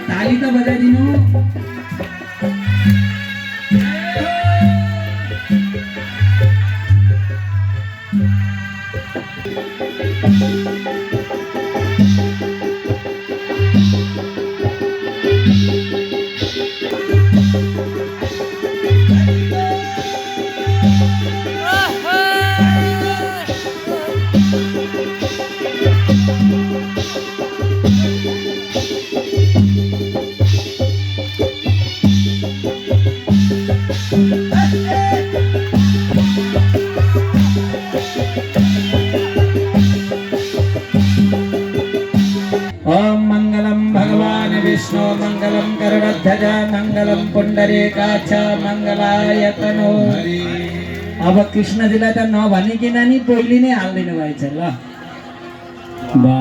ताली त बजाइदिनु। ओम मंगलम भगवान विष्णु मंगलम गरुड़ध्वज मंगलम पुंडरीकाक्ष मंगलायतनो। अब कृष्णजीलाई त नभनिकन नि पहिले नै हाल्दिनु भएछ ल। बा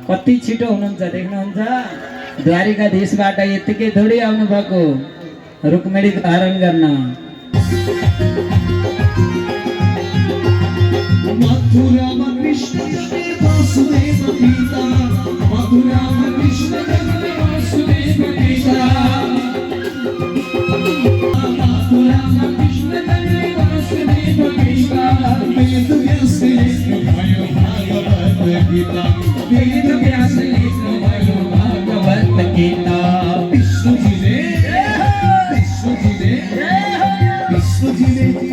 कति छिटो हुनुहुन्छ देख्नुहुन्छ। द्वारिकाधीशबाट यतिकै थोडी आउनु भएको रुक्मिणीको हरण गर्न। मथुरामा कृष्ण जन्मे वासुदेव पिता, मथुरामा कृष्ण जन्मे वासुदेव पिता, मथुरामा कृष्ण जन्मे वासुदेव पिता। वेद व्यास लेख्नुभयो भागवत गीता, वेद व्यास लेख्नुभयो भागवत गीता। विष्णुजीले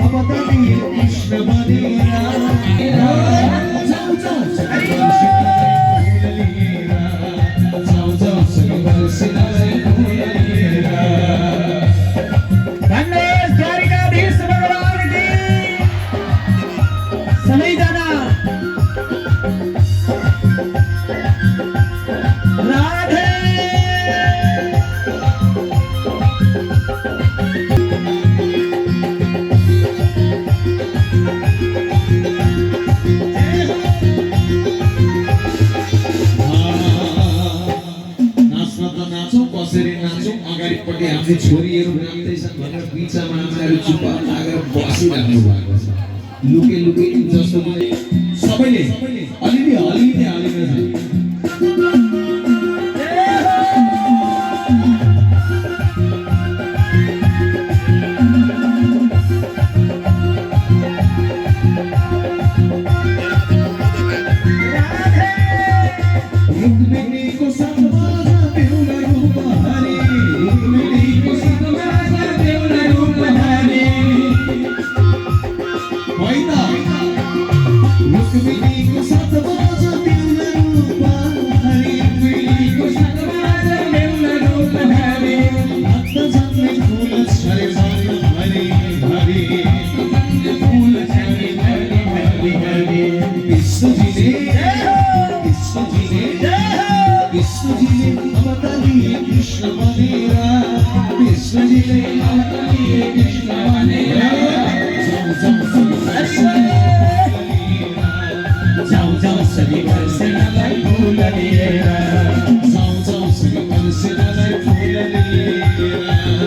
अवतार लिए कृष्ण बनेरा। द्वारिकाधीश भगवान की सबैजना राधे। अगाडिपट्टि हाम्रो छोरीहरू नाच्दैछन् भनेर बिचमा आमाहरू चुप लागेर बसिराख्नु भएको छ। लुके लुके जस्तो सबैले अलिअलि हालिरहेछ। रुक्मिणीको साथमा बेहुला रूप हरि, रुक्मिणीको साथमा बेहुला रूप हरि। होइन रुक्मिणीको साथमा बेहुला रूप हरि, रुक्मिणीको साथमा बेहुला रूप हरि। भक्त जन्मे फुल छरे छरे हरि हरि, फुल छरे छरे हरि हरि। विष्णुजीले अवतार लिए कृष्ण बनेरा, विष्णुजीले अवतार लिए कृष्ण बनेरा। जाऊ जाऊ सभी बरसेनालाई फूल लिएर, जाऊ जाऊ सभी बरसेनालाई फूल लिएर,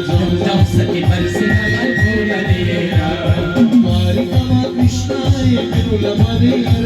जाऊ जाऊ सभी बरसेनालाई फूल लिएर। द्वारिकामा कृष्ण आए बिरुला बनेर,